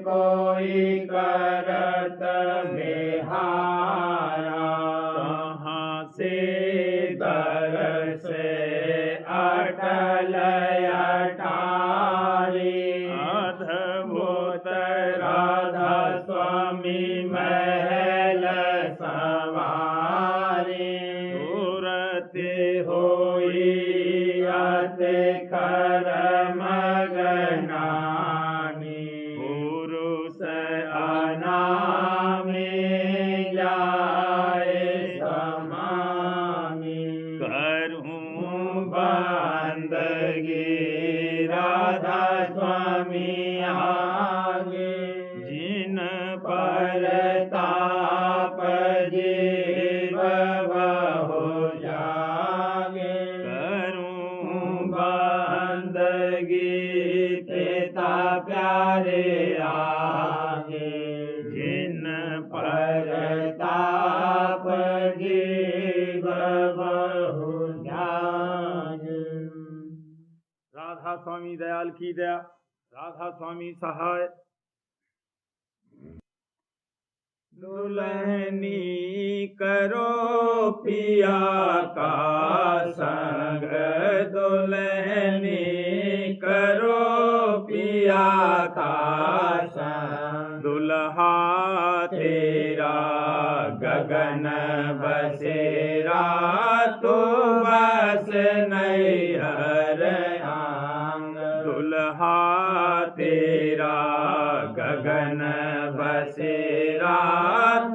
कोई करत बिहारा सवारे सूरत होई अति खर मगनानी पुरुष अनामे जाए समानी करूं बंदगी राधा स्वामी आगे जिन पर ताप जीव बहु जागे करूं बंदगी पिता प्यारे आगे जिन पर ताप जीव बहु जागे। राधा स्वामी दयाल की दया, राधा स्वामी सहाय। दुल्हनी करो पिया का संग, दुल्हनी करो पिया का संग, दुल्हा तेरा गगन बसेरा तो बस नैहर आंग, दुल्हा तेरा गगन बसेरा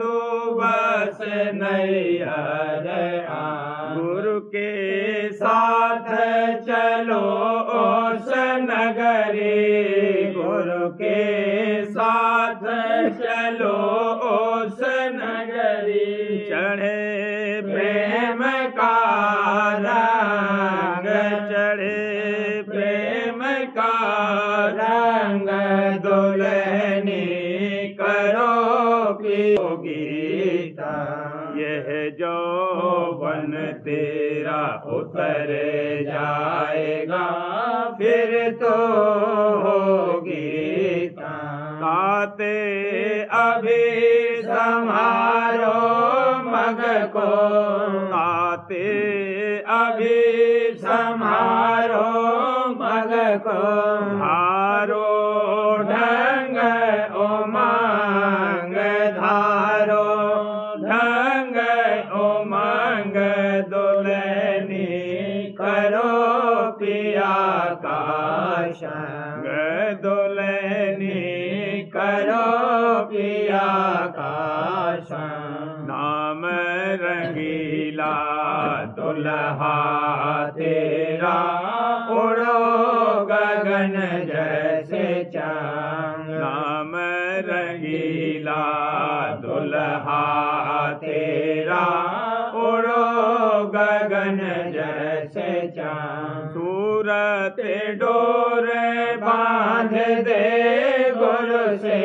तो बस नैहर आंग, गुरु के साथ चलो उस नगरी, गुरु के साथ चलो उस नगरी, चढ़े प्रेम का रंग, चढ़े प्रेम का रंग, दुल्हनी करो गीता, यह जौवन तेरा उतर जाएगा फिर तो होगी ताते अभी संहारो मग को, ताते अभी संहारो मग को, हारो ढंग उमंग धारो ढंग उमंग, दुल्हनी करो पिया का संग, दुल्हनी करो पिया का संग, नाम रंगीला दुल्हा तेरा उड़ो गगन जैसे चांद, नाम रंगीला दुल्हा तेरा उड़ो गगन जैसे चांद, सूरत डोर बांध दे गुरु से,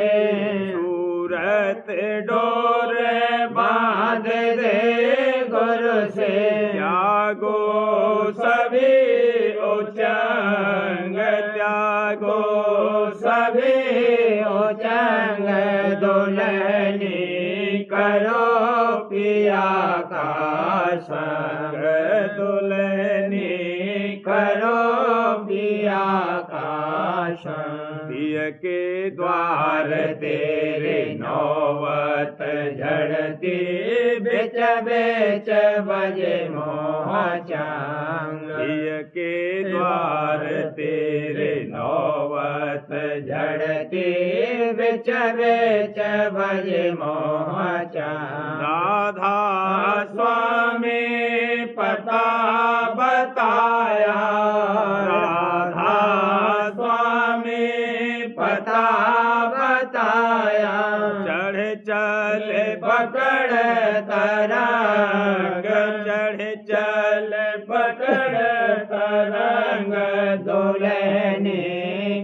सूरत डोर बांध दे गुरु से, त्यागो सभी उचंग, त्यागो सभी उचंग, दुल्हनी करो पिया का संग, दुल्हनी करो पिया का संग, पिय के द्वार तेरे नौबत झड़ती, बेच बेच बजे मोह चांग, पिय के द्वार तेरे नौबत झड़ती, बेच बेच बजे मोह चांग, राधा स्वामी पता बताया, राधा स्वामी पता बताया, चढ़ चल पकड़ तरंग, चढ़ चल पकड़ तरंग, दुल्हनी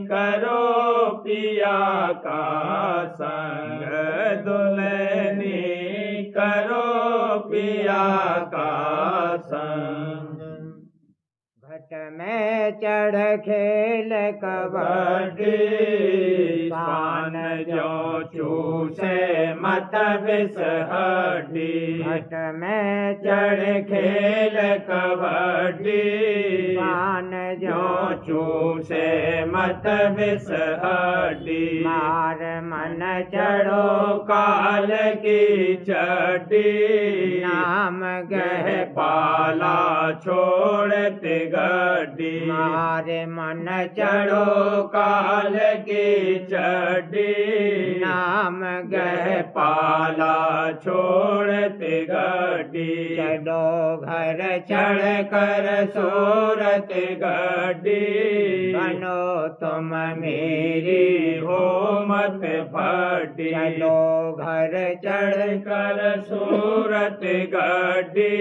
करो पिया का संग, दुल्हनी करो पिया का संग, घट में चढ़ खेल कबड्डी पान जो चूसे मत विष हड्डी घट में चढ़ खेल कबड्डी पान जो चूसे मत विष हड्डी मार मन चढ़ो काल की चड्डी नाम गह गह पाला छोड़ते गड्डी मारे मन चढ़ो काल की चड्डी नाम गह गह पाला छोड़ते गड्डी चढ़ो घर चढ़ कर सूरत गड्डी बनो तुम मेरी हो मत फटी चलो घर चढ़ कर सूरत गड्डी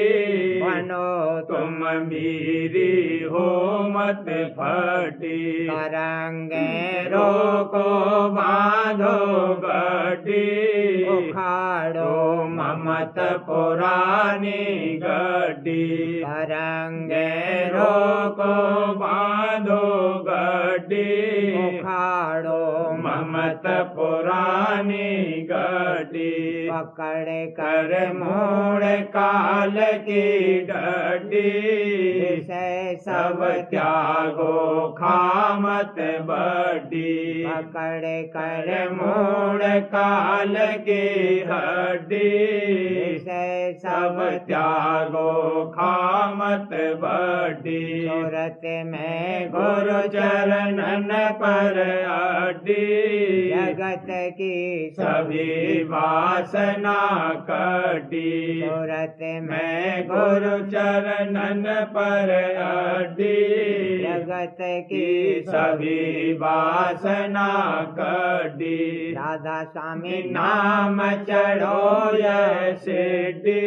बनो तुम मेरी हो मत फटी तरंगे रोको बांधो गड्डी उखाड़ो ममत पुरानी गड्डी तरंगे रोको बांधो गड्डी उखाड़ो ममत पुरानी गड्डी पकड़ कर कर मोड़ काल की गड्डी से सब सब त्यागो खामत बड्डी पकड़ कर मोड़ काल की हड्डी से सब सब त्यागो खामत बड्डी सूरत में गुरु चरणन पर अड्डी जगत की सभी वासना कटी सूरत में मैं गुरु चरणन पर अड्डी जगत की की सभी वासना कटी राधा स्वामी नाम चढ़ो यह सिद्धि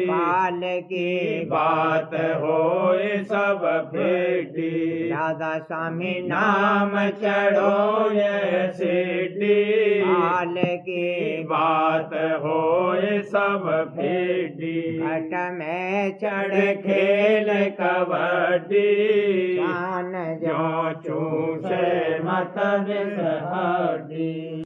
पाल की बात होए सब फेटी राधा स्वामी नाम चढ़ो यह सिद्धि पाल की बात होए सब फेटी घट में चढ़ चढ़ खेल कबड्डी जान जो चूसे मत विष हड्डी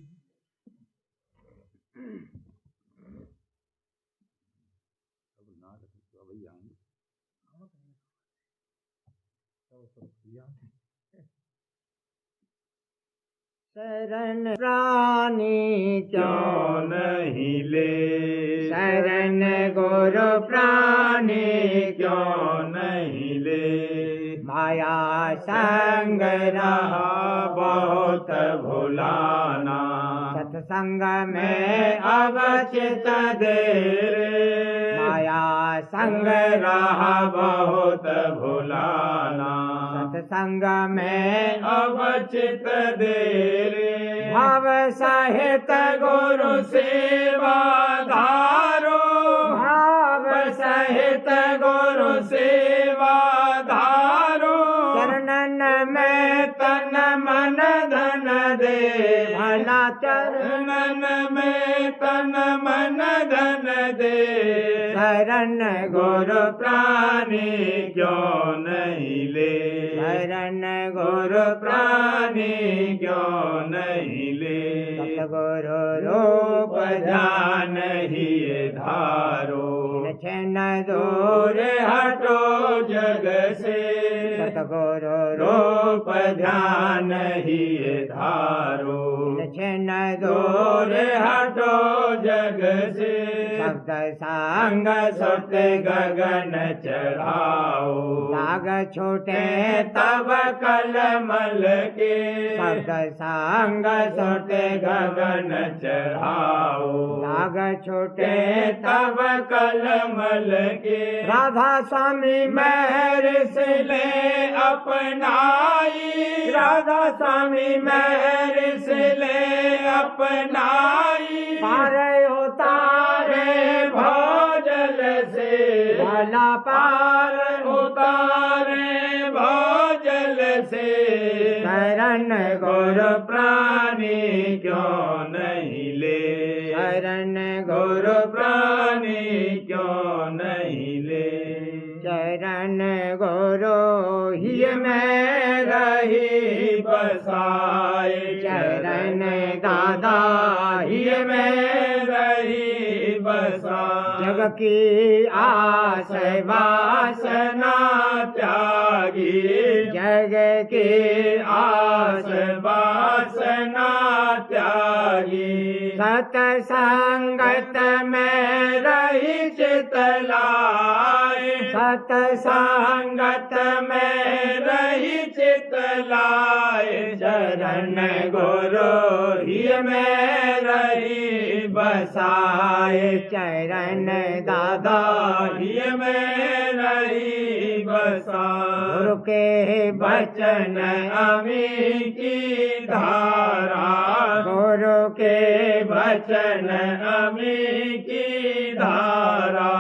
शरण प्राणी क्यों नहीं ले शरण गुरु प्राणी क्यों नहीं ले माया संग रहा बहुत भुलाना सत्संग में मैं अवचित देर माया संग संग रहा बहुत भुलाना सत्संग में मैं अवचित देर भाव सहित गुरु सेवा धारो भाव सहित गुरु सेवा धारो चरणन में मैं तन मन धन दे भला चरण चरणन में तन मन धन दे शरण गुरु प्राणी क्यों नहीं ले शरण गुरु प्राणी क्यों नहीं ले सतगुरु रूप ध्यान ही धारो छन दूर दूर हटो जग से सतगुरु रूप ध्यान ही धारो छन दूर दूर हटो जग से शब्द संग सांग सुत गगन चढ़ाओ दाग छोटे तब कलमल के शब्द सांग सुत गगन चढ़ाओ दाग छोटे तब कलमल के राधा स्वामी महर से ले अपनाई राधा स्वामी महर से ले अपनाई पार उतारे भोजल से भला पार उतारे भोजल से शरण गुरु प्राणी क्यों नहीं ले शरण गुरु प्राणी क्यों नहीं ले चरण गुरु ही में की आस वासना त्यागी, जग की आस वासना त्यागी। सतसंगत में रही चित लाए, सतसंगत में रही चित लाए। चरण गुरु ही में रही बसाए, चरण दादा ही में रही बसाए। गुरु के वचन अमी की धारा, गुरु के वचन अमी की धारा।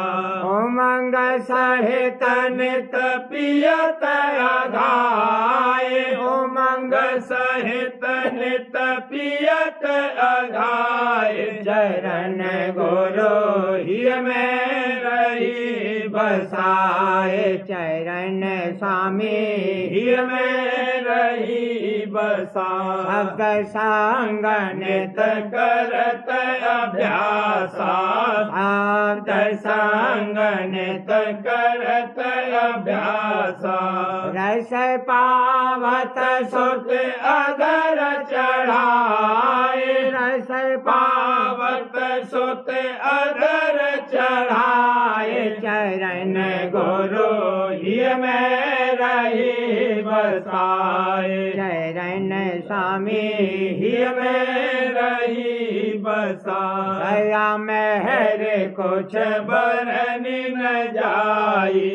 उमंग सहित नित पियत अघाए, उमंग सहित नित पियत अघाए। चरण गुरु ही में रही बसाए, चरण स्वामी ही में रही बसाए। शब्द संग नित करत अभ्यासा, शब्द संग नित करत अभ्यासा। रस पावत सुत अधर चढ़ाए, रस पावत सुत अधर चढ़ाए। चरण गुरु ही में रही बसाए, चरण स्वामी ही में रही बसाए। दया मेहर कुछ बरनी न जाई,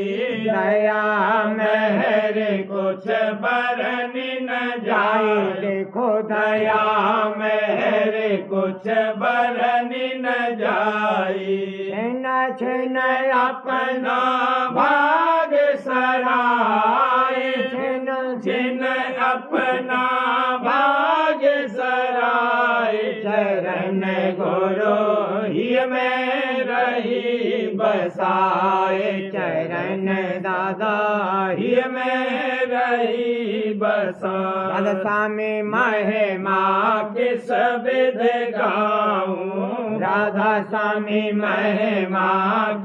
दया मेहर कुछ बरनी न जाई। देखो दया मेहर कुछ बरनी न जाई। छिन छिन अपना भाग सराय, छिन जिन अपना भाग सराय। चरण गुरु ही में रही बसाए, चरण दादा ही में रही बसाए। दादा स्वामी महिमा किस विध गाऊं, राधा स्वामी महिमा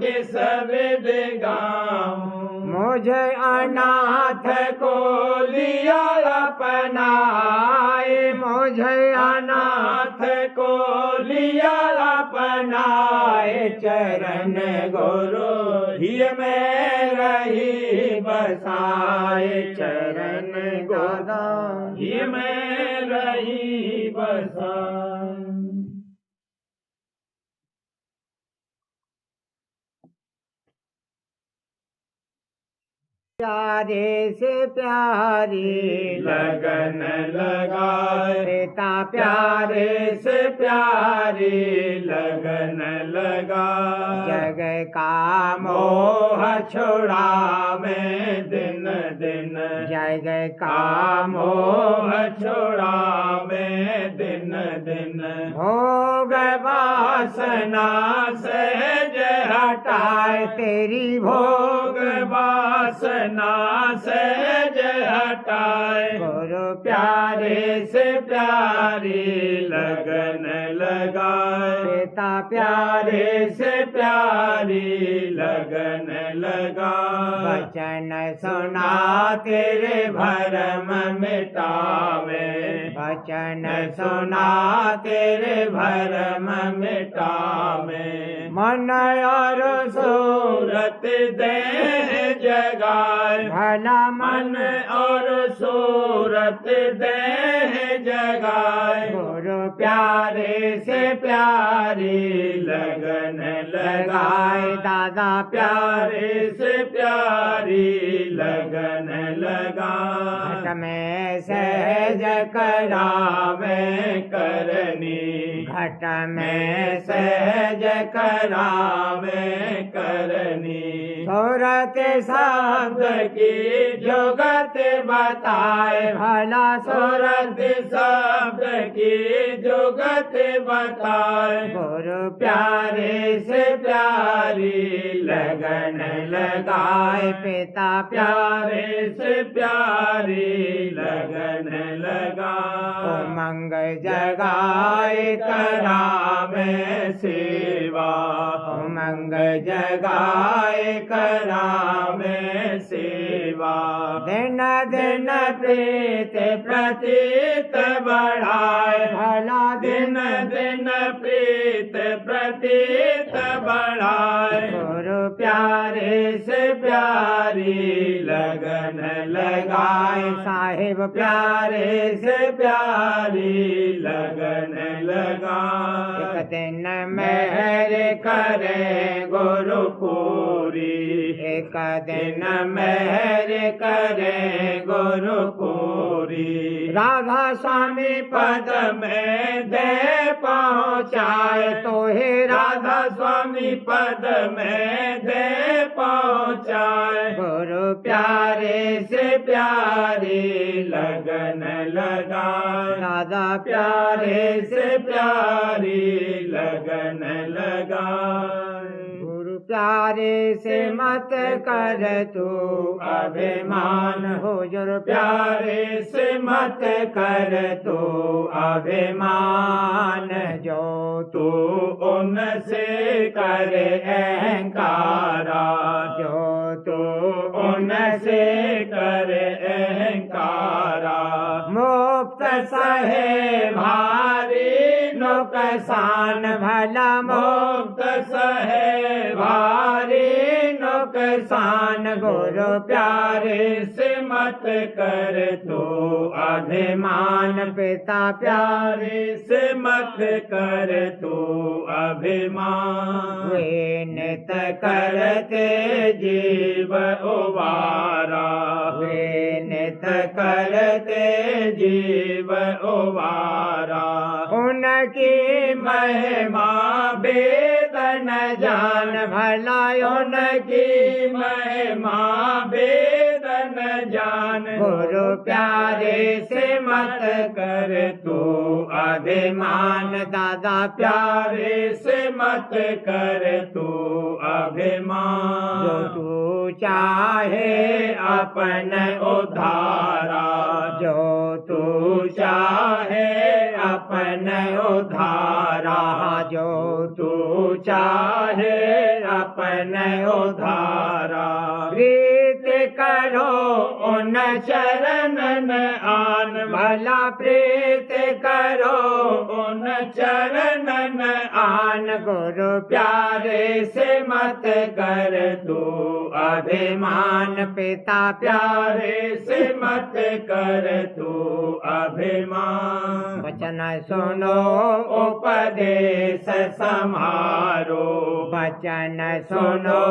किस विध गाऊं। मुझे अनाथ को लिया अपनाए, मुझे अनाथ को लिया अपनाए। चरण गुरु ही में रही बसाए, चरण दादा ही में रही बसाए। प्यारे से प्यारी लगन लगाए, पिता प्यारे से प्यारी लगन लगाए। जग का मोह छुड़ावे दिन दिन, जग का का मोह छुड़ावे दिन दिन। भोग वासना सहज हटाए, तेरी भोग वासना सहज हटाए। गुरु प्यारे से प्यारी लगन लगाए, पिता प्यारे से प्यारी लगन लगाए। वचन सुना तेरे भरम मिटावे, वचन सुना तेरे भरम मिटावे। मन और सूरत देह जगाए, भला मन और सूरत देह जगाए। गुरु प्यारे से प्यारी लगन लगाए, दादा प्यारे से प्यारी लगन लगाए। घट में सहज करावे करनी, घट में में सहज करावे करनी। सूरत शब्द की जुगत बताए, भला सूरत शब्द की जुगत बताए। गुरु प्यारे से प्यारी लगन लगाए, पिता प्यारे से प्यारी लगन लगाए। उमंग जगाए करावे सेवा, उमंग जगाए करावे सेवा। दिन दिन प्रीत प्रतीत बढ़ाए, भला दिन दिन प्रीत प्रतीत बढ़ाए। गुरु प्यारे से प्यारी लगन लगाए, साहिब प्यारे से प्यारी लगन लगाए। एक दिन मेहर करे गुरु पूरी, एक दिन मेहर करे गुरु पूरी। राधा स्वामी पद में दे पहुँचाए, तो हे राधा स्वामी पद में दे पहुँचाए। गुरु प्यारे से प्यारी लगन लगाए, दादा प्यारे से प्यारी लगन लगाए। गुरु प्यारे से मत कर तू अभिमान हुजूर प्यारे से मत कर तू अभिमान, जो तू उनसे करे अहंकारा, जो तू उनसे करे अहंकारा। मुफ्त सहे भारी नुकसान भला मुक्त सहे भारी नुकसान। गुरु प्यारे से मत कर तू अभिमान, पिता प्यारे से मत कर तू अभिमान। वे नित करते जीव उबारा, वे नित करते जीव उबारा। उनकी महिमा वेदन जान, भला उनकी महिमा वेदन जान। गुरु प्यारे से मत कर तू अभिमान, दादा प्यारे से मत कर तू अभिमान। जो तू चाहे अपन उधारा, जो तू चाहे अपन उधारा, जो तू चाहे अपन उधारा। प्रीत करो उन चरणन आन, भला प्रीत करो उन चरणन आन। गुरु प्यारे से मत कर तू अभिमान, पिता प्यारे से मत कर तू अभिमान। वचन सुनो उपदेश समारो, वचन सुनो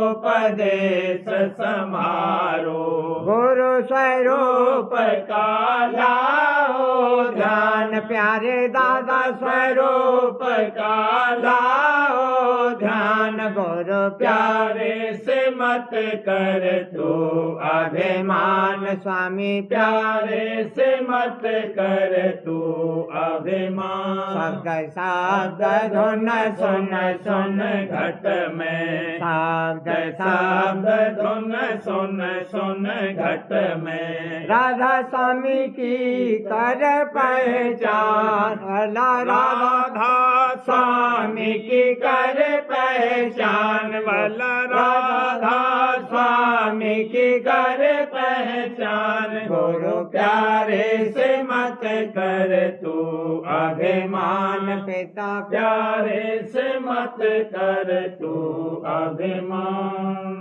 उपदेश समारो। गुरु स्वरूप का लाओ ध्यान, प्यारे दादा स्वरूप का लाओ ध्यान। गुरु प्यारे से मत कर तू अभिमान, स्वामी प्यारे से मत कर तू अभिमान। शब्द शब्द धुन सुन सुन घट में, शब्द शब्द धुन सुन सुन घट में। राधा स्वामी की कर पहचान, राधा स्वामी की कर पहचान, भला राधा स्वामी की कर पहचान। गुरु प्यारे से मत कर तू अभिमान, पिता प्यारे से मत कर तू अभिमान।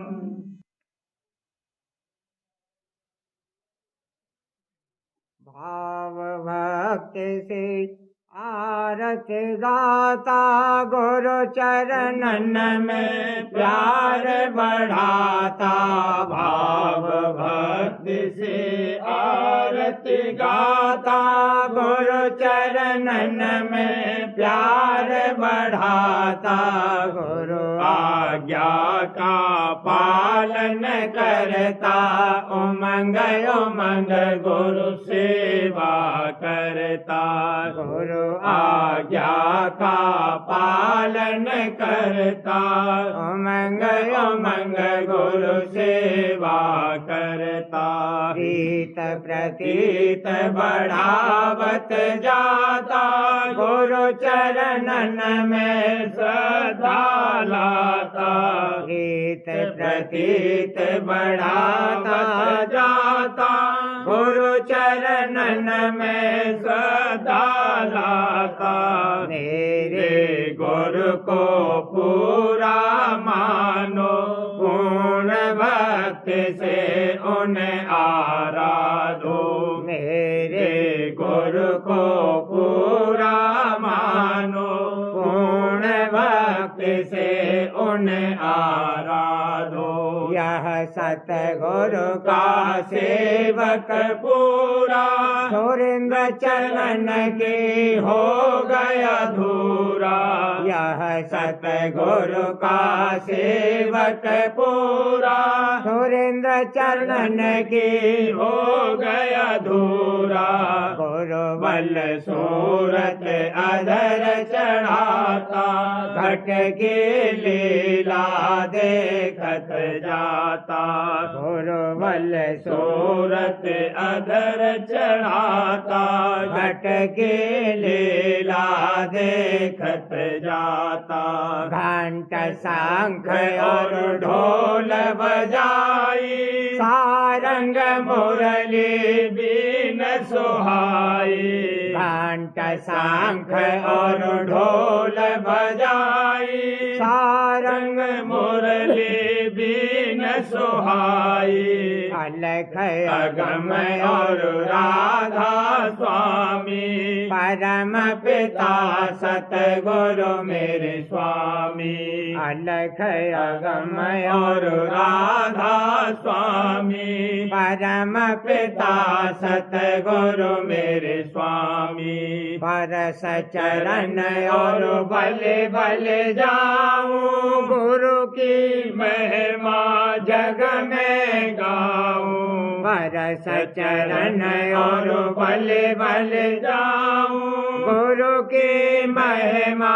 भाव भक्ति से आरत गाता, गुरु चरणन में प्यार बढ़ाता। भाव भक्ति से आरती गाता, गुरु चरणन में प्यार बढ़ाता। गुरु आज्ञा का पालन करता, उमंग उमंग गुरु सेवा करता। गुरु आज्ञा का पालन करता उमंग उमंग गुरु सेवा करता प्रीत प्रतीत बढ़ावत जाता गुरु चरणन में सदा लाता प्रीत प्रतीत बढ़ाता जाता गुरु चरणन में सदा लाता मेरे गुरु को पूरा मानो पूर्ण भक्ति से उन्हें आराधो मेरे गुरु को पूरा मानो पूर्ण भक्ति से उन्हें आराधो यह सतगुरु का सेवक पूरा सुरेंद्र चरण के हो गया धूरा यह सतगुरु का सेवक पूरा सुरेंद्र चरण के हो गया धूरा गुरु बल सूरत अधर चढ़ाता घट के लीला देखत जाता गुरु बल सूरत अधर चढ़ाता घट के लीला देखत जाता घंट शंख और ढोल बजाई सारंग मुरली बीन सुहाई घंट शंख और ढोल बजाई सारंग मुरली बीन सुहाई अलख अगम और राधा स्वामी परम पिता सतगुरु मेरे स्वामी अलख अगम और राधा स्वामी परम पिता सतगुरु मेरे स्वामी परस चरण और बले बले जाऊं गुरु की महिमा जग में गाऊं परस चरण और बले बले जाऊं गुरु की महिमा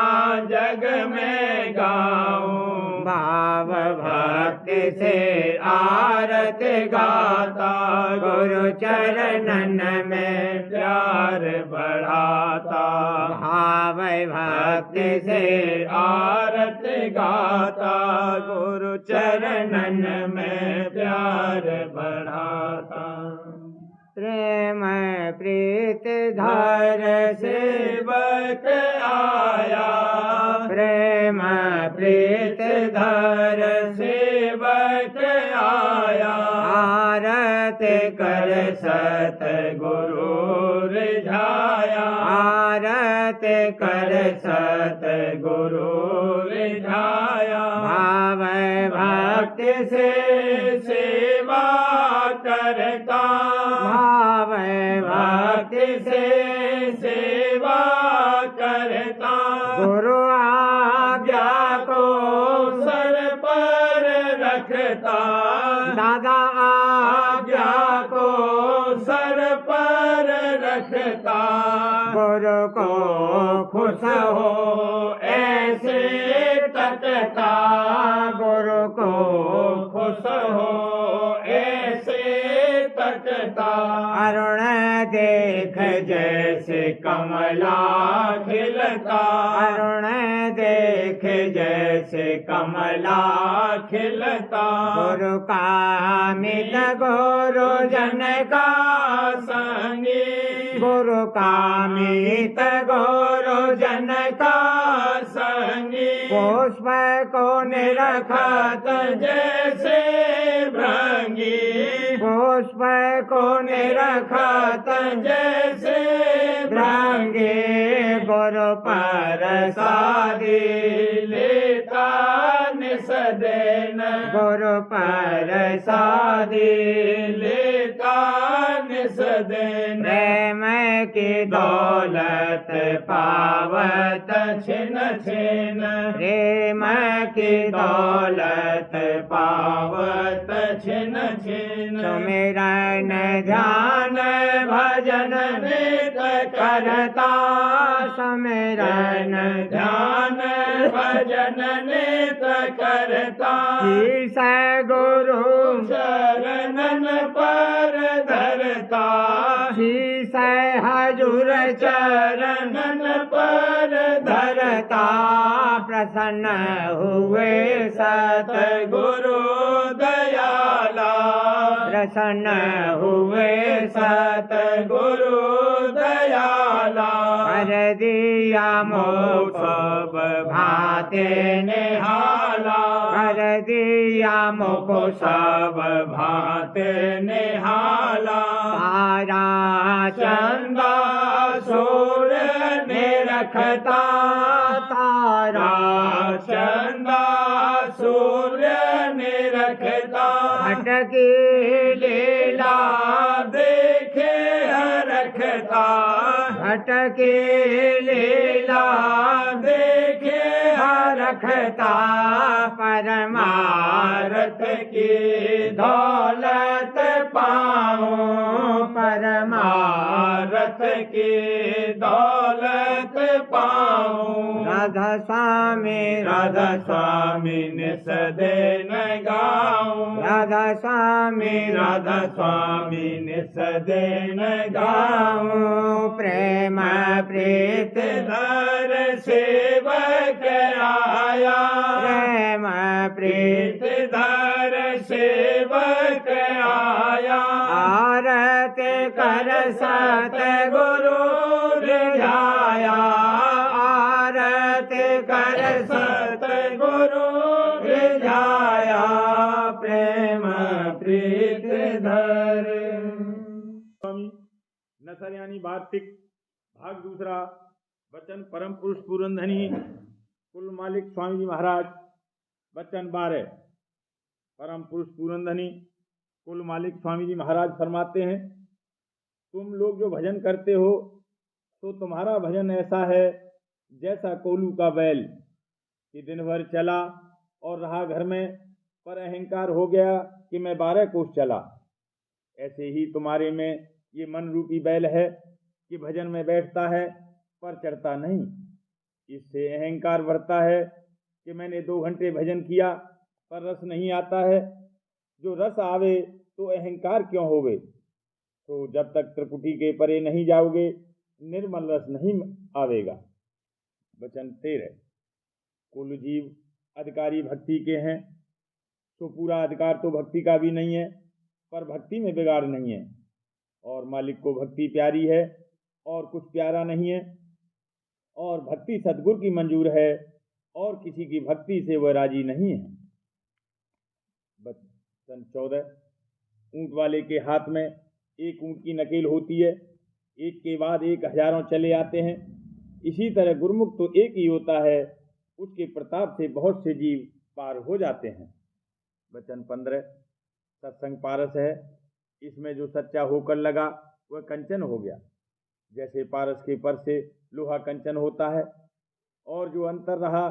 जग में गाऊं भाव भक्ति से आरत गाता गुरु चरणन में प्यार बढ़ाता भाव भक्ति से आरत गाता गुरु चरणन में प्यार बढ़ाता प्रेम प्रीत धर सेवक आया प्रेम प्रीत धर सेवक आया आरत कर सत गुरु रिझाया आरत कर सत गुरु रिझाया भाव भक्ति से सेवा करता भाव भक्ति से सेवा करता गुरु आज्ञा को सर पर रखता दादा आज्ञा को सर पर रखता गुरु को खुश हो ऐसे तकता गुरु को खुश हो ऐसे तकता अरुण देख जैसे कमला खिलता अरुण देख जैसे कमला खिलता गुरु का मिल गुरु जन का संगी गुरु का मित गुरु जन का संगी पुष्प को निरखत जैसे भृंगी पुष्प को निरखत जैसे भृंगी गुरु प्रसादी लेता निसदेन गुरु प्रसादी लेता निसदेन प्रेम की दौलत पावत छिन छिन प्रेम की दौलत पावत छिन छिन सुमिरन ध्यान भजन नित करता सुमिरन ध्यान भजन नित करता शीश गुरु शरणन पर धरता शीश हजूर चरणन पर धरता प्रसन्न हुए सतगुरु दयाला प्रसन्न हुए सतगुरु दयाला कर दिया मोक्ष सब भाते निहाला कर दिया मोक्ष सब भाते निहाला सारा चंदा सूर निरखता तारा चंदा सूर्य निरखता भटकी लीला देखे रखता भटकी लीला देखे रखता परमार्थ परमारथ की दौलत पाऊं परमार्थ परमारथ की दौलत पाऊं राधा स्वामी राधा स्वामी निस दिन गाऊं राधा स्वामी राधा स्वामी निस दिन गाऊं गाऊं प्रेम प्रीत धर सेवक आया प्रेम प्रीत प्रीत धर सेवक आया आरत कर सतगुरु रिझाया आरत कर सतगुरु रिझाया प्रेम प्रीत धर। स्वामी नसर यानी वार्तिक भाग दूसरा वचन परम पुरुष पुरंधनी कुल मालिक स्वामी जी महाराज वचन 12 परम पुरुष पुरंधनी कुल मालिक स्वामी जी महाराज फरमाते हैं, तुम लोग जो भजन करते हो तो तुम्हारा भजन ऐसा है जैसा कोलू का बैल कि दिन भर चला और रहा घर में, पर अहंकार हो गया कि मैं 12 कोस चला। ऐसे ही तुम्हारे में ये मन रूपी बैल है कि भजन में बैठता है पर चढ़ता नहीं। इससे अहंकार बढ़ता है कि मैंने 2 घंटे भजन किया पर रस नहीं आता है। जो रस आवे तो अहंकार क्यों होवे? तो जब तक त्रिपुटी के परे नहीं जाओगे निर्मल रस नहीं आवेगा। वचन 13 कुल जीव अधिकारी भक्ति के हैं, तो पूरा अधिकार तो भक्ति का भी नहीं है, पर भक्ति में बिगाड़ नहीं है। और मालिक को भक्ति प्यारी है और कुछ प्यारा नहीं है, और भक्ति सतगुरु की मंजूर है और किसी की भक्ति से वह राजी नहीं है। वचन 14 ऊंट वाले के हाथ में एक ऊंट की नकेल होती है, एक के बाद एक हजारों चले आते हैं। इसी तरह गुरुमुख तो एक ही होता है, उसके प्रताप से बहुत से जीव पार हो जाते हैं। वचन 15 सत्संग पारस है, इसमें जो सच्चा होकर लगा वह कंचन हो गया। जैसे पारस के पर से लोहा कंचन होता है, और जो अंतर रहा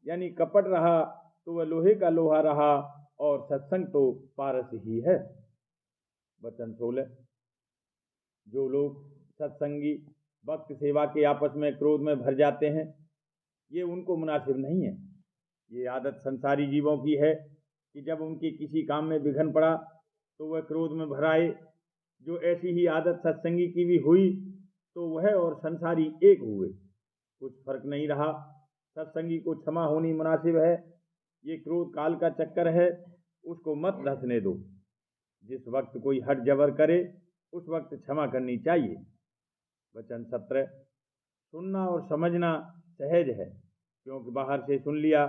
यानी कपट रहा तो वह लोहे का लोहा रहा, और सत्संग तो पारस ही है। वचन 16 जो लोग सत्संगी भक्त सेवा के आपस में क्रोध में भर जाते हैं, ये उनको मुनासिब नहीं है। ये आदत संसारी जीवों की है कि जब उनके किसी काम में विघन पड़ा तो वह क्रोध में भर आए। जो ऐसी ही आदत सत्संगी की भी हुई तो वह और संसारी एक हुए, कुछ फर्क नहीं रहा। सत्संगी को क्षमा होनी मुनासिब है। ये क्रोध काल का चक्कर है, उसको मत धंसने दो। जिस वक्त कोई हट जबर करे उस वक्त क्षमा करनी चाहिए। वचन 17 सुनना और समझना सहज है, क्योंकि बाहर से सुन लिया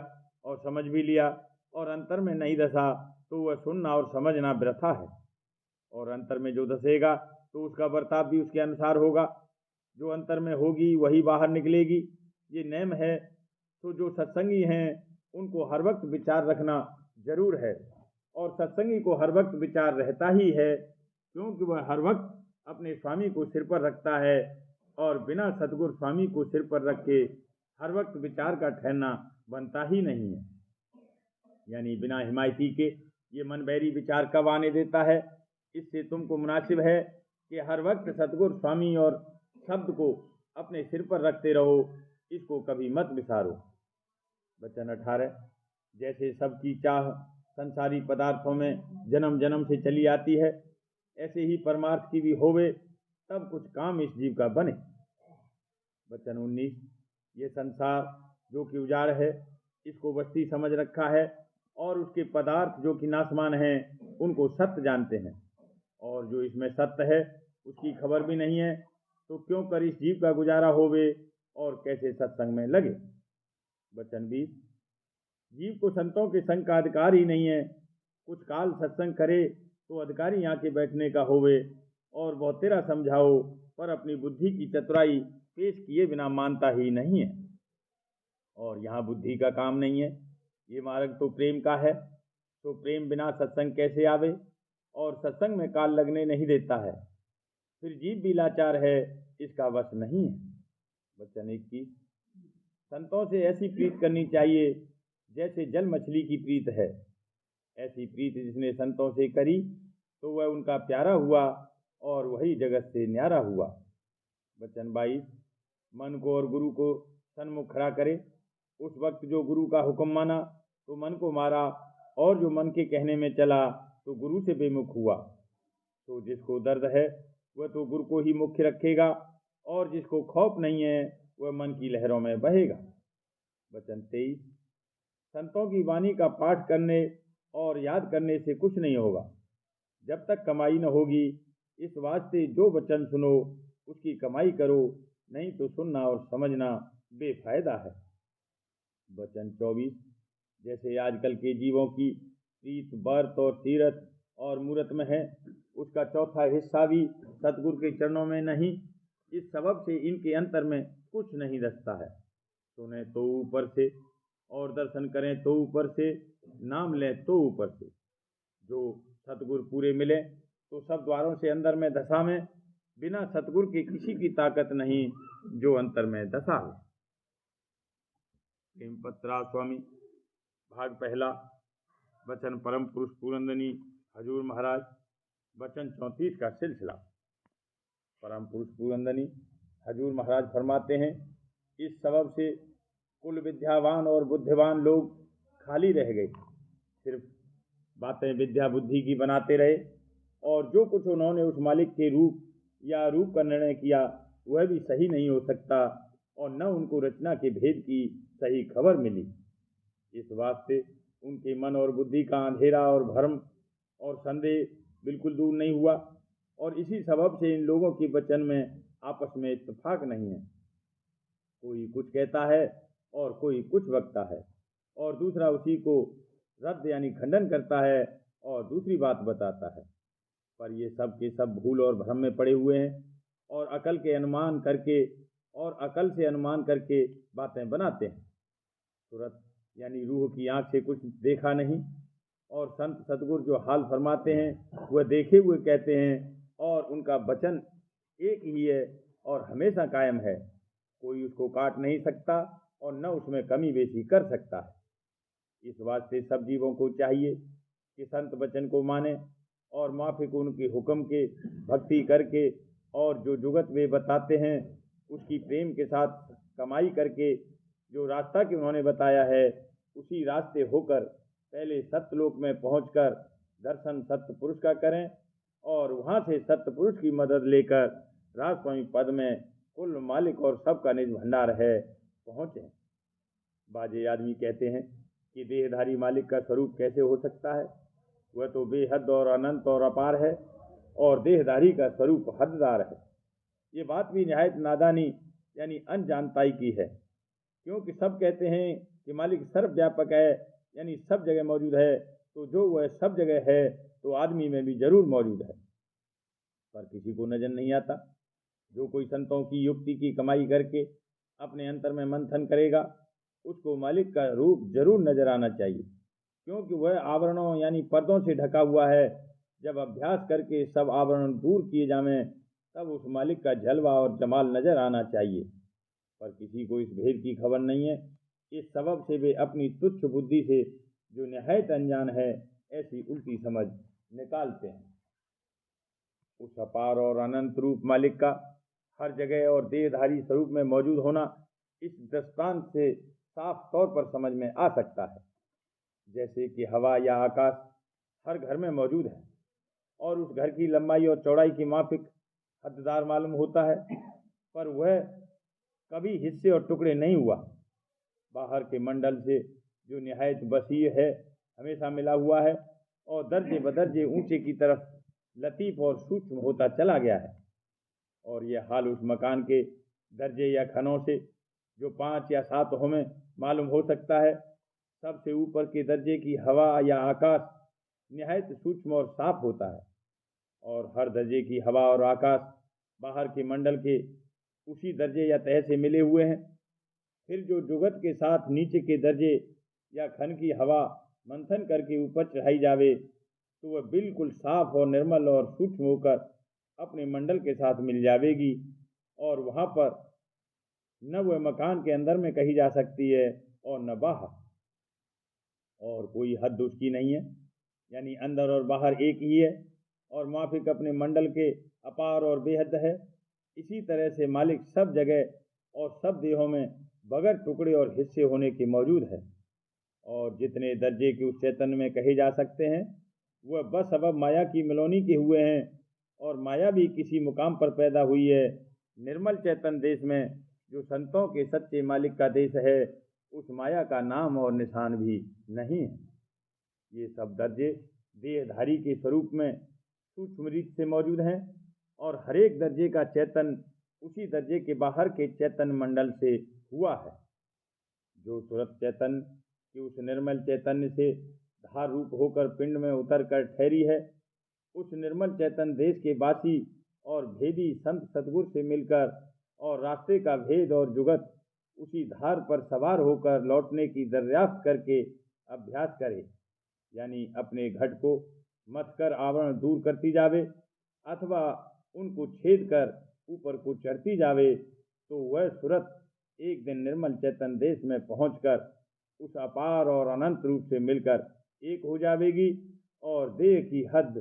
और समझ भी लिया और अंतर में नहीं धसा तो वह सुनना और समझना वृथा है। और अंतर में जो धसेगा तो उसका बर्ताव भी उसके अनुसार होगा। जो अंतर में होगी वही बाहर निकलेगी, ये नेम है। तो जो सत्संगी हैं उनको हर वक्त विचार रखना जरूर है, और सत्संगी को हर वक्त विचार रहता ही है, क्योंकि वह हर वक्त अपने स्वामी को सिर पर रखता है, और बिना सतगुरु स्वामी को सिर पर रखे हर वक्त विचार का ठहरना बनता ही नहीं है। यानी बिना हिमायती के ये मन बैरी विचार कब आने देता है। इससे तुमको मुनासिब है कि हर वक्त सतगुरु स्वामी और शब्द को अपने सिर पर रखते रहो, इसको कभी मत विसारो। वचन 18, जैसे सबकी चाह संसारी पदार्थों में जन्म जन्म से चली आती है, ऐसे ही परमार्थ की भी होवे, तब कुछ काम इस जीव का बने। वचन 19, ये संसार जो कि उजाड़ है, इसको वस्ती समझ रखा है, और उसके पदार्थ जो कि नासमान हैं उनको सत्य जानते हैं, और जो इसमें सत्य है उसकी खबर भी नहीं है, तो क्यों कर इस जीव का गुजारा होवे और कैसे सत्संग में लगे। वचन 20, जीव को संतों के संग का अधिकार ही नहीं है, कुछ काल सत्संग करे तो अधिकारी यहाँ के बैठने का होवे, और बहुत तेरा समझाओ पर अपनी बुद्धि की चतुराई पेश किए बिना मानता ही नहीं है। और यहाँ बुद्धि का काम नहीं है, ये मार्ग तो प्रेम का है, तो प्रेम बिना सत्संग कैसे आवे, और सत्संग में काल लगने नहीं देता है, फिर जीव भी लाचार है, इसका वश नहीं है। वचन 21, संतों से ऐसी प्रीत करनी चाहिए जैसे जल मछली की प्रीत है, ऐसी प्रीत जिसने संतों से करी तो वह उनका प्यारा हुआ, और वही जगत से न्यारा हुआ। वचन 22, मन को और गुरु को सन्मुख खड़ा करे, उस वक्त जो गुरु का हुक्म माना तो मन को मारा, और जो मन के कहने में चला तो गुरु से बेमुख हुआ। तो जिसको दर्द है वह तो गुरु को ही मुख्य रखेगा, और जिसको खौफ नहीं है वह मन की लहरों में बहेगा। वचन 23, संतों की वाणी का पाठ करने और याद करने से कुछ नहीं होगा, जब तक कमाई न होगी, इस वास्ते जो वचन सुनो उसकी कमाई करो, नहीं तो सुनना और समझना बेफायदा है। वचन 24, जैसे आजकल के जीवों की प्रीत बर्त और तीरथ और मूर्त में है, उसका चौथा हिस्सा भी सतगुरु के चरणों में नहीं, इस सबब से इनके अंतर में कुछ नहीं दसता है। सुने तो ऊपर से, और दर्शन करें तो ऊपर से, नाम लें तो ऊपर से। जो सतगुरु पूरे मिले तो सब द्वारों से अंदर में दशा में, बिना सतगुरु के किसी की ताकत नहीं जो अंतर में दशा हो। प्रेमपत्रा स्वामी भाग पहला। वचन परम पुरुष पुरंदनी हजूर महाराज। वचन 34 का सिलसिला। परम पुरुष पुरंदनी हजूर महाराज फरमाते हैं, इस सबब से कुल विद्यावान और बुद्धिवान लोग खाली रह गए, सिर्फ बातें विद्या बुद्धि की बनाते रहे, और जो कुछ उन्होंने उस मालिक के रूप या रूप का निर्णय किया वह भी सही नहीं हो सकता, और न उनको रचना के भेद की सही खबर मिली। इस वास्ते उनके मन और बुद्धि का अंधेरा और भ्रम और संदेह बिल्कुल दूर नहीं हुआ, और इसी सबब से इन लोगों के वचन में आपस में इत्तेफाक नहीं है। कोई कुछ कहता है और कोई कुछ बकता है, और दूसरा उसी को रद्द यानी खंडन करता है और दूसरी बात बताता है, पर ये सब के सब भूल और भ्रम में पड़े हुए हैं, और अकल से अनुमान करके बातें बनाते हैं। सूरत यानी रूह की आंख से कुछ देखा नहीं, और संत सतगुरु जो हाल फरमाते हैं वह देखे हुए कहते हैं, और उनका वचन एक ही है और हमेशा कायम है, कोई उसको काट नहीं सकता और न उसमें कमी बेशी कर सकता है। इस वास्ते सब जीवों को चाहिए कि संत वचन को माने, और माफिक उनके हुक्म के भक्ति करके, और जो जुगत वे बताते हैं उसकी प्रेम के साथ कमाई करके, जो रास्ता कि उन्होंने बताया है उसी रास्ते होकर पहले सत्यलोक में पहुंचकर दर्शन सत्य पुरुष का करें, और वहां से सत्य पुरुष की मदद लेकर राजस्वामी पद में कुल मालिक और सबका निज भंडार है पहुंचे। बाजे आदमी कहते हैं कि देहधारी मालिक का स्वरूप कैसे हो सकता है, वह तो बेहद और अनंत और अपार है, और देहधारी का स्वरूप हददार है। ये बात भी निहायत नादानी यानी अनजानताई की है, क्योंकि सब कहते हैं कि मालिक सर्वव्यापक है यानी सब जगह मौजूद है, तो जो वह सब जगह है तो आदमी में भी जरूर मौजूद है, पर किसी को नजर नहीं आता। जो कोई संतों की युक्ति की कमाई करके अपने अंतर में मंथन करेगा उसको मालिक का रूप जरूर नजर आना चाहिए, क्योंकि वह आवरणों यानी पर्दों से ढका हुआ है। जब अभ्यास करके सब आवरण दूर किए जावें तब उस मालिक का जलवा और जमाल नजर आना चाहिए, पर किसी को इस भेद की खबर नहीं है। इस सबब से वे अपनी तुच्छ बुद्धि से जो निहायत अनजान है ऐसी उल्टी समझ निकालते हैं। उस अपार और अनंत रूप मालिक का हर जगह और देहधारी स्वरूप में मौजूद होना इस दृष्टांत से साफ तौर पर समझ में आ सकता है। जैसे कि हवा या आकाश हर घर में मौजूद है और उस घर की लंबाई और चौड़ाई की माफिक हददार मालूम होता है, पर वह कभी हिस्से और टुकड़े नहीं हुआ। बाहर के मंडल से जो निहायत वसीय है हमेशा मिला हुआ है और दर्जे बदर्जे ऊंचे की तरफ लतीफ़ और सूक्ष्म होता चला गया है। और यह हाल उस मकान के दर्जे या खनों से जो 5 या 7 में मालूम हो सकता है। सबसे ऊपर के दर्जे की हवा या आकाश निहायत सूक्ष्म और साफ होता है और हर दर्जे की हवा और आकाश बाहर के मंडल के उसी दर्जे या तह से मिले हुए हैं। फिर जो जुगत के साथ नीचे के दर्जे या खन की हवा मंथन करके ऊपर चढ़ाई जावे तो वह बिल्कुल साफ और निर्मल और सूक्ष्म होकर अपने मंडल के साथ मिल जावेगी और वहाँ पर न वह मकान के अंदर में कही जा सकती है और न बाहर, और कोई हद उसकी नहीं है, यानी अंदर और बाहर एक ही है और माफिक अपने मंडल के अपार और बेहद है। इसी तरह से मालिक सब जगह और सब देहों में बगैर टुकड़े और हिस्से होने के मौजूद है और जितने दर्जे के उस चैतन्य में कहे जा सकते हैं वह बस अब माया की मिलोनी के हुए हैं और माया भी किसी मुकाम पर पैदा हुई है। निर्मल चैतन्य देश में जो संतों के सच्चे मालिक का देश है उस माया का नाम और निशान भी नहीं है। ये सब दर्जे देहधारी के स्वरूप में सूक्ष्म रीत से मौजूद हैं और हर एक दर्जे का चैतन्य उसी दर्जे के बाहर के चैतन्य मंडल से हुआ है। जो सूरत चैतन्य के उस निर्मल चैतन्य से धार रूप होकर पिंड में उतर कर ठहरी है, उस निर्मल चैतन्य देश के वासी और भेदी संत सतगुरु से मिलकर और रास्ते का भेद और जुगत उसी धार पर सवार होकर लौटने की दरियाफ्त करके अभ्यास करे, यानी अपने घट को मथ कर आवरण दूर करती जावे अथवा उनको छेद कर ऊपर को चढ़ती जावे, तो वह सूरत एक दिन निर्मल चैतन्य देश में पहुंचकर उस अपार और अनंत रूप से मिलकर एक हो जावेगी और देह की हद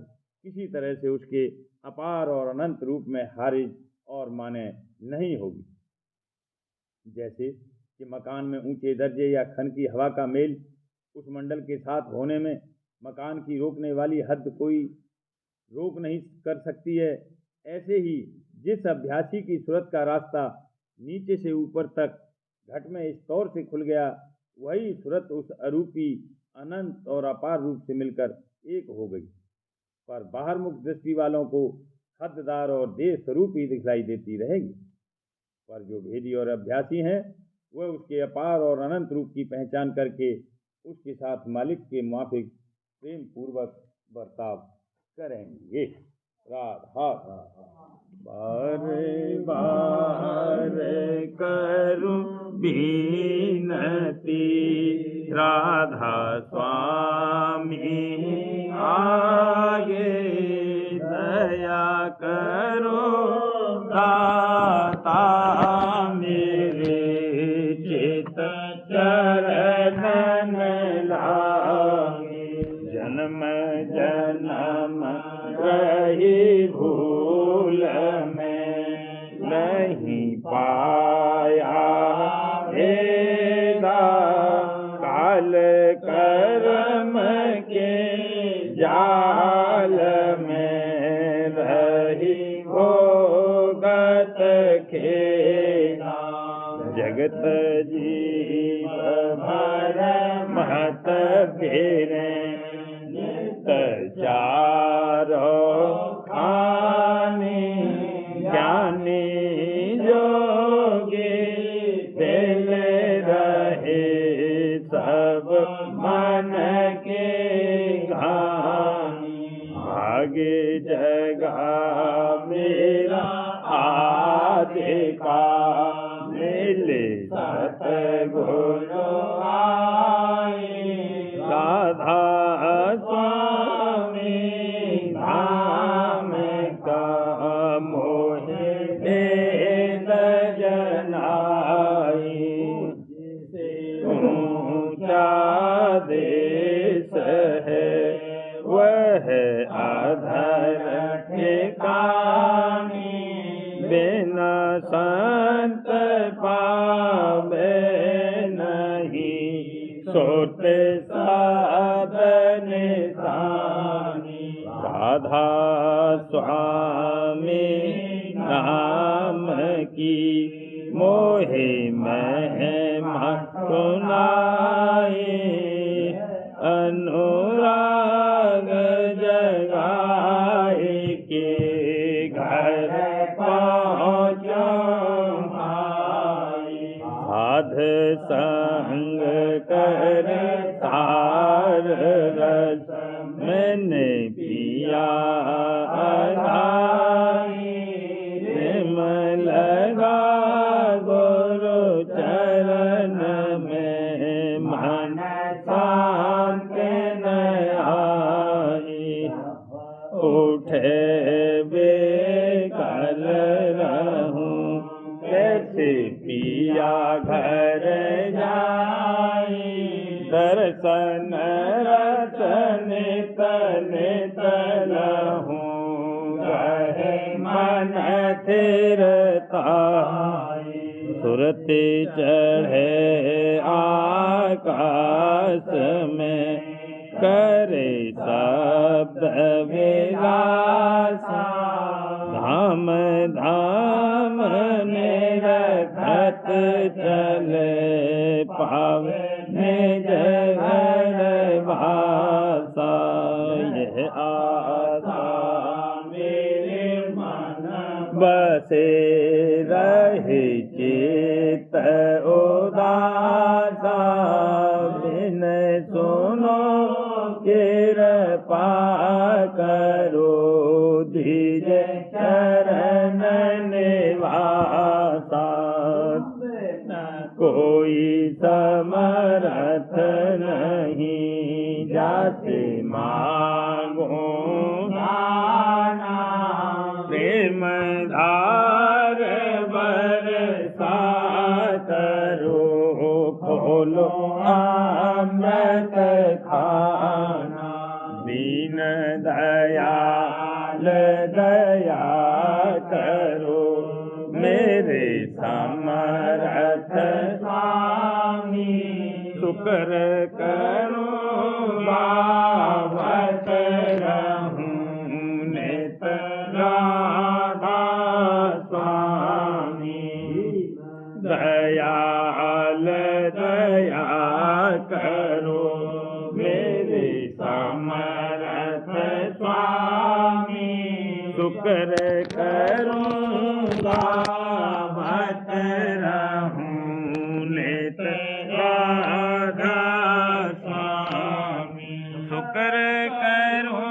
किसी तरह से उसके अपार और अनंत रूप में हारिज और माने नहीं होगी। जैसे कि मकान में ऊंचे दर्जे या खन की हवा का मेल उस मंडल के साथ होने में मकान की रोकने वाली हद कोई रोक नहीं कर सकती है, ऐसे ही जिस अभ्यासी की सूरत का रास्ता नीचे से ऊपर तक घट में इस तौर से खुल गया, वही सूरत उस अरूपी अनंत और अपार रूप से मिलकर एक हो गई। पर बाहर मुख दृष्टि वालों को हददार और देह स्वरूप ही दिखलाई देती रहेगी, पर जो भेदी और अभ्यासी हैं वह उसके अपार और अनंत रूप की पहचान करके उसके साथ मालिक के माफिक प्रेम पूर्वक बर्ताव करेंगे। राधा बार बार करूं बीनती, राधा स्वामी आगे दया करो, दाता मेरे चित चरण लागे, जन्म जन्म रही भूल में नहीं पाया भेदा, काल कर्म के जाल में रही भोगत खेला, जगत जीव भर महत फेरे, चारो खाने ज्ञानी जोगी दिल रहे सब मन के गानी, भागे जगा मेरा आदि का मिले सतगुरु आए, राधा स्वामी धाम का मोहे भेद जनाई, ऊंचा देश है वह अधर ठिकानी, बिना संत पावे नहीं राधा स्वामी नाम की मोहे महिमा सुनाई, अनुराग जगाए के घर पहुँचो भाई। साध संग कर सार रस मैंने पिया प्रेम लगा गुरु चरण में मन शांत न आई। उठे बेकल रहूं कैसे पिया घर जाई। दर्शन रसन तन रहूं रहे मन थिरता। सुरति चढ़े आकाश में करे शब्द विलासा। धाम धाम निरखत चले पावे जगह भाषा। यह आशा मेरे मन बसे रहे चित उदासा। बिन सुनो कृपा करो धीर चरण निवासा। कोई समर्थ नहीं जाते मांगो प्रेम धार बरसा करो। खोलो अमृत खाना दीन दयाल दया करो। मेरे समर्थ स्वामी शुक्र करो बावत रहूं नित राधा स्वामी। दयाल दया करो मेरे समर्थ स्वामी। शुक्र करो बावत रहूं नित राधा स्वामी। शुक्र करो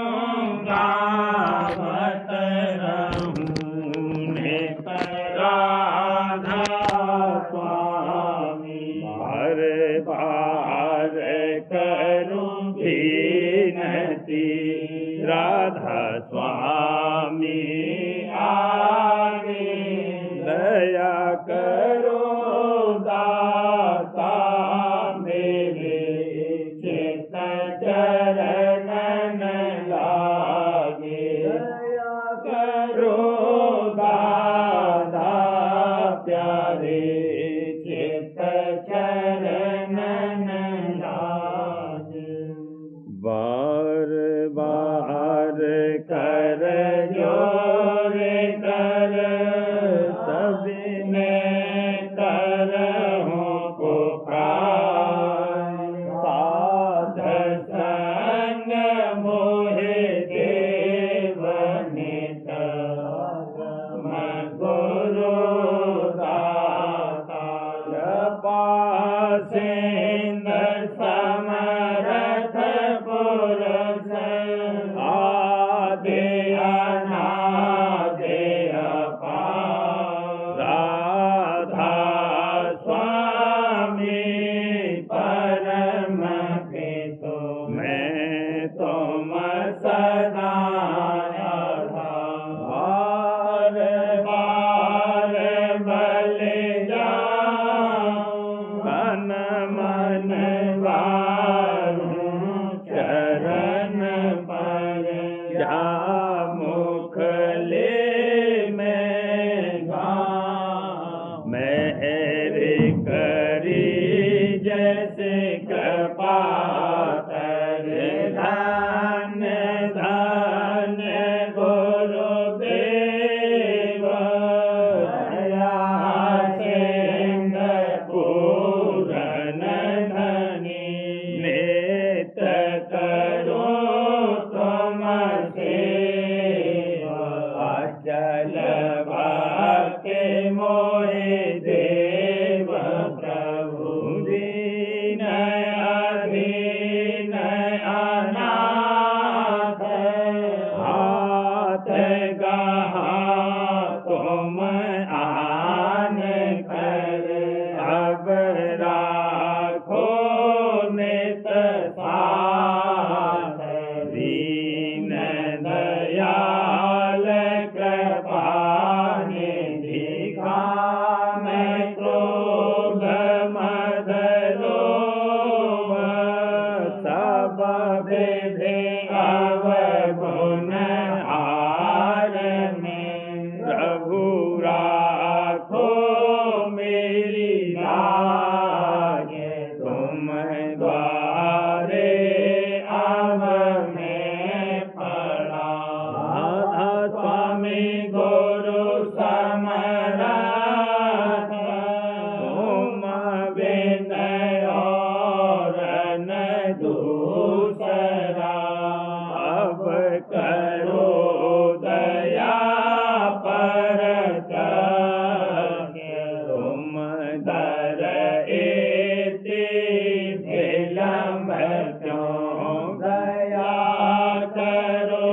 बावत रहूं नित राधा स्वामी। बार बार करूं विनती राधा स्वामी आगे। दया करो दाता मेरे चित चरण लागे। दया करो दादा प्यारे चित चरण लागे। बार बार कर जोर कर सबने करहूं पुकार। साध संग मोहे देवने गुरु दाता। पासेंद समरथ पुरुष आदि अनादि अपार। राधा स्वामी परम पितो मैं तुम सदा बार बार बल जाऊं तन मन वारूं चरण पर। जा मुख ले मैं गाऊं मेरे करी जैसे कृपा कर। धन दयाल कृपानिधि काम क्रोध मद लोभ सब विधि अवगुण हारने प्रभु राखो मेरी लाज तुम द्वारे अब मैं पड़ा स्वामी गुरु समरथ तुम विनय और न दूसरा अब करो दया पर तुम दर एति विलम्ब क्यों दया करो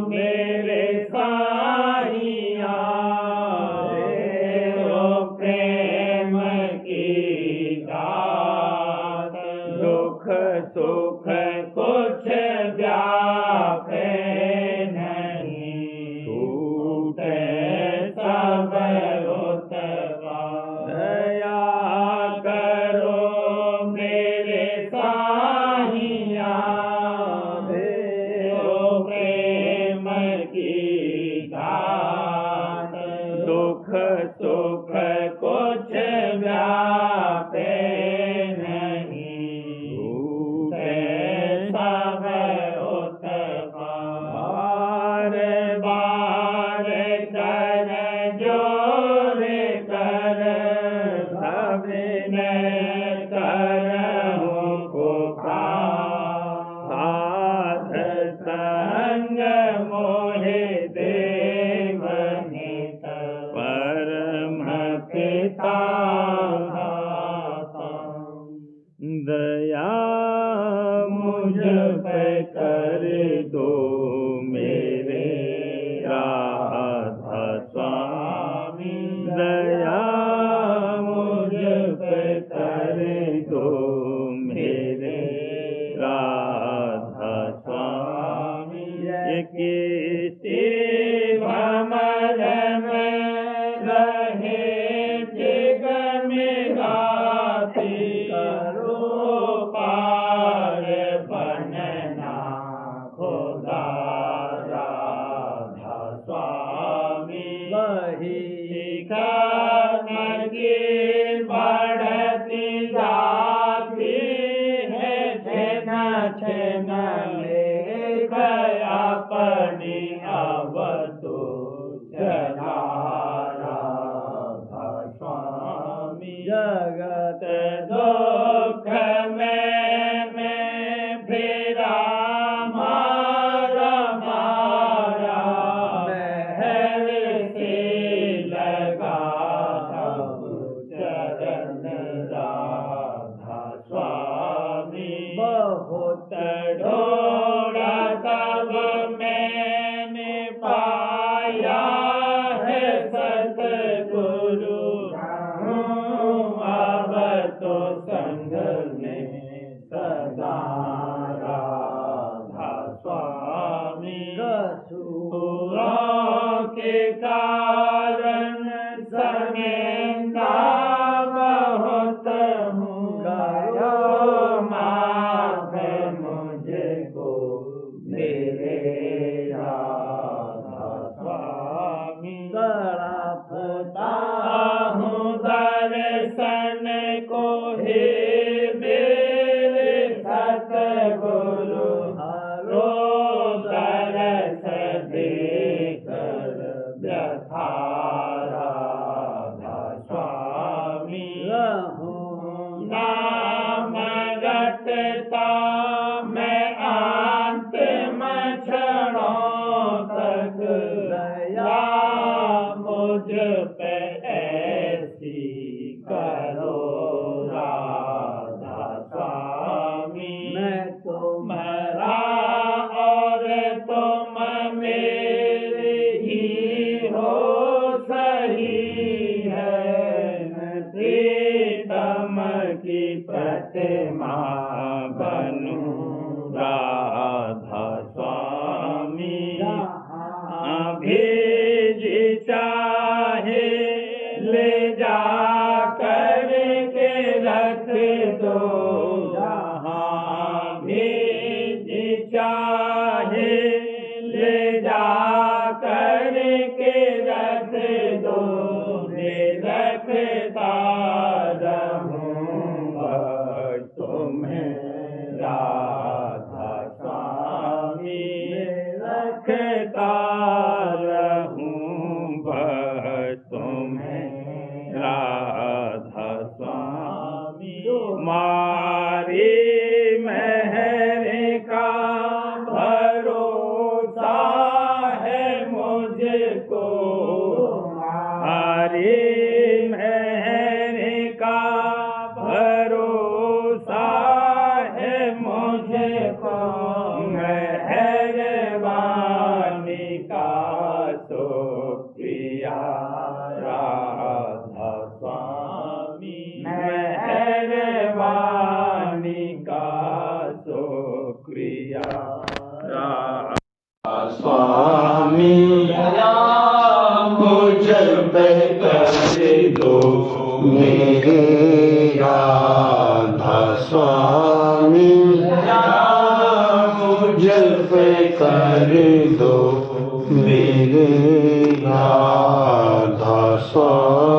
मेरे साहिया प्रेम की दात दुख सुख कुछ व्यापे नहीं छूटे सब उत्तवा दया करो मेरे साहिया प्रेम की दात दुख सुख कुछ व्यापे नहीं छूटे सब उत्तवा बार बार कर जोर कर सविनय करहूँ पुकार साध संग मोहे देव नित परम पिता दया मुझ पे कर दो मेरे राधा स्वामी दया मुझ पे कर दो मेरे राधा स्वामी किसी भमर में रहे जिग में गाती करो पार बनना खुदा राधा स्वामी वही की बढ़ती जाती है छेना छेना लेख अपनी अब तो चला राधा स्वामी जगत दुख में फिरा मारा मारा महर से लगा तब चरण राधा स्वामी बहुत ढोड़ा तब मैंने पाया है सतगुरु अब तो संग में सदा राधा स्वामी रसूलों के कारण शर्मिंदा बहुत हूँ गयो माफ मुझको मेरे राधा स्वामी तड़पता हूँ दर्शन को हे मेरे सतगुरु रो दरस देकर व्यथा राधा स्वामी नाम रटता मैं अंतिम क्षणों तक दया मुझ पे ऐसी करो राधा स्वामी मैं तुम्हारा और तुम मेरे ही हो सही है प्रीतम की प्रतिमा बनूं राधा स्वामी सो क्रिया स्वामी मुझ पे कर दो मेरे राधा स्वामी मुझ पे कर दो मेरे राधा स्वामी